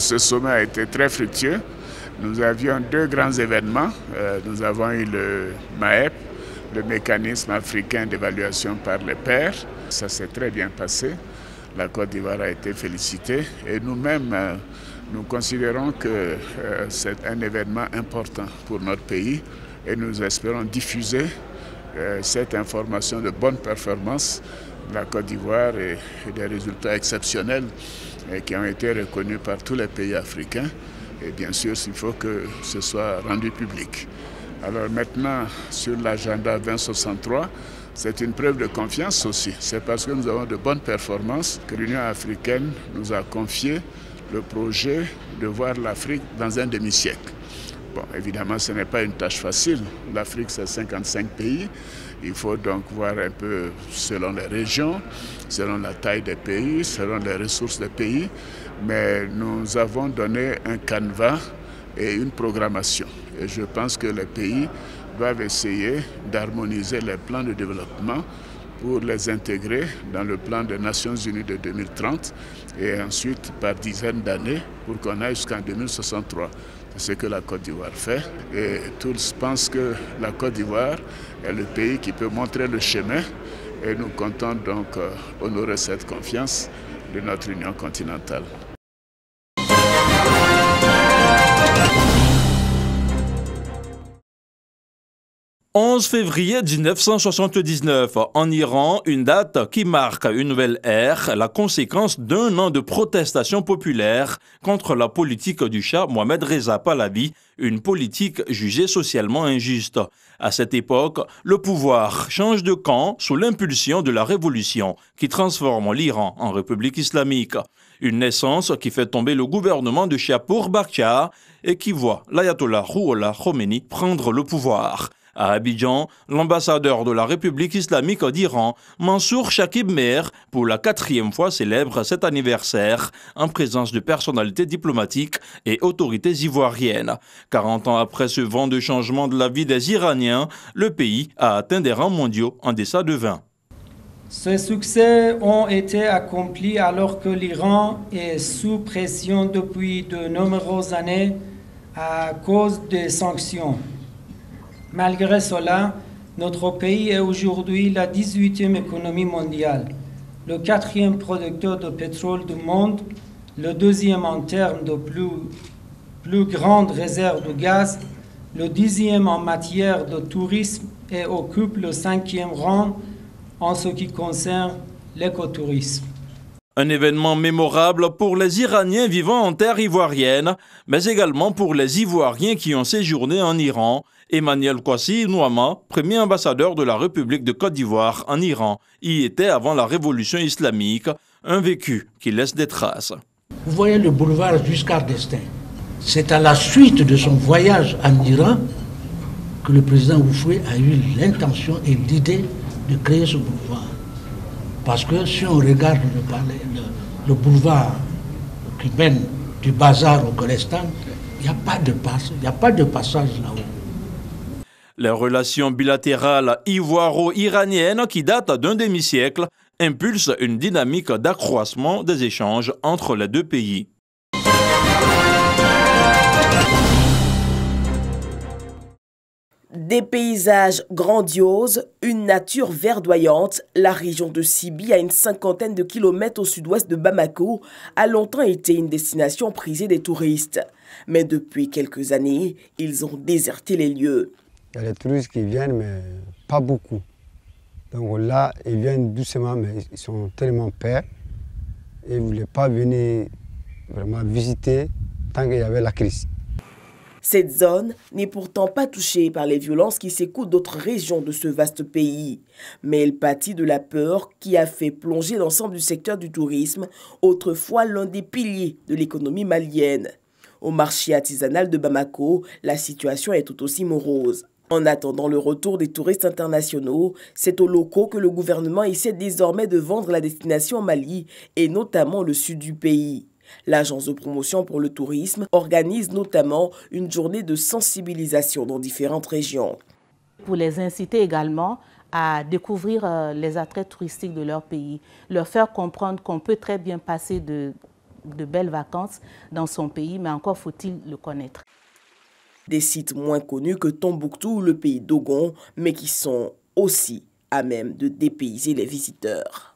ce sommet a été très fructueux. Nous avions deux grands événements. Nous avons eu le MAEP, le mécanisme africain d'évaluation par les pairs. Ça s'est très bien passé. La Côte d'Ivoire a été félicitée et nous-mêmes, nous considérons que c'est un événement important pour notre pays et nous espérons diffuser cette information de bonne performance de la Côte d'Ivoire et des résultats exceptionnels qui ont été reconnus par tous les pays africains. Et bien sûr, il faut que ce soit rendu public. Alors maintenant, sur l'agenda 2063, c'est une preuve de confiance aussi. C'est parce que nous avons de bonnes performances que l'Union africaine nous a confié le projet de voir l'Afrique dans un demi-siècle. Bon, évidemment, ce n'est pas une tâche facile. L'Afrique, c'est 55 pays. Il faut donc voir un peu selon les régions, selon la taille des pays, selon les ressources des pays. Mais nous avons donné un canevas et une programmation. Et je pense que les pays doivent essayer d'harmoniser les plans de développement pour les intégrer dans le plan des Nations Unies de 2030 et ensuite par dizaines d'années pour qu'on aille jusqu'en 2063. C'est ce que la Côte d'Ivoire fait et tous pensent que la Côte d'Ivoire est le pays qui peut montrer le chemin et nous comptons donc honorer cette confiance de notre Union continentale. 11 février 1979, en Iran, une date qui marque une nouvelle ère, la conséquence d'un an de protestation populaire contre la politique du Shah Mohammad Reza Pahlavi, une politique jugée socialement injuste. À cette époque, le pouvoir change de camp sous l'impulsion de la révolution qui transforme l'Iran en république islamique. Une naissance qui fait tomber le gouvernement de Shapur Bakhtiar et qui voit l'ayatollah Rouhollah Khomeini prendre le pouvoir. À Abidjan, l'ambassadeur de la République islamique d'Iran, Mansour Chakib Mehr, pour la 4e fois célèbre cet anniversaire en présence de personnalités diplomatiques et autorités ivoiriennes. 40 ans après ce vent de changement de la vie des Iraniens, le pays a atteint des rangs mondiaux en deçà de 20. Ces succès ont été accomplis alors que l'Iran est sous pression depuis de nombreuses années à cause des sanctions. Malgré cela, notre pays est aujourd'hui la 18e économie mondiale, le 4e producteur de pétrole du monde, le 2e en termes de plus grandes réserves de gaz, le 10e en matière de tourisme et occupe le 5e rang en ce qui concerne l'écotourisme. Un événement mémorable pour les Iraniens vivant en terre ivoirienne, mais également pour les Ivoiriens qui ont séjourné en Iran. Emmanuel Kwasi Nouama, premier ambassadeur de la République de Côte d'Ivoire en Iran, y était avant la révolution islamique, un vécu qui laisse des traces. Vous voyez le boulevard Giscard d'Estaing. C'est à la suite de son voyage en Iran que le président Houphouët a eu l'intention et l'idée de créer ce boulevard. Parce que si on regarde le boulevard qui mène du bazar au Golestan, il n'y a pas de passage là-haut. Les relations bilatérales ivoiro-iraniennes qui datent d'un demi-siècle impulsent une dynamique d'accroissement des échanges entre les deux pays. Des paysages grandioses, une nature verdoyante, la région de Sibi, à une 50aine de kilomètres au sud-ouest de Bamako, a longtemps été une destination prisée des touristes. Mais depuis quelques années, ils ont déserté les lieux. Il y a les touristes qui viennent, mais pas beaucoup. Donc là, ils viennent doucement, mais ils sont tellement peurs. Ils ne voulaient pas venir vraiment visiter tant qu'il y avait la crise. Cette zone n'est pourtant pas touchée par les violences qui s'écoulent d'autres régions de ce vaste pays. Mais elle pâtit de la peur qui a fait plonger l'ensemble du secteur du tourisme, autrefois l'un des piliers de l'économie malienne. Au marché artisanal de Bamako, la situation est tout aussi morose. En attendant le retour des touristes internationaux, c'est aux locaux que le gouvernement essaie désormais de vendre la destination au Mali et notamment le sud du pays. L'agence de promotion pour le tourisme organise notamment une journée de sensibilisation dans différentes régions. Pour les inciter également à découvrir les attraits touristiques de leur pays, leur faire comprendre qu'on peut très bien passer de belles vacances dans son pays, mais encore faut-il le connaître. Des sites moins connus que Tombouctou ou le pays d'Ogon, mais qui sont aussi à même de dépayser les visiteurs.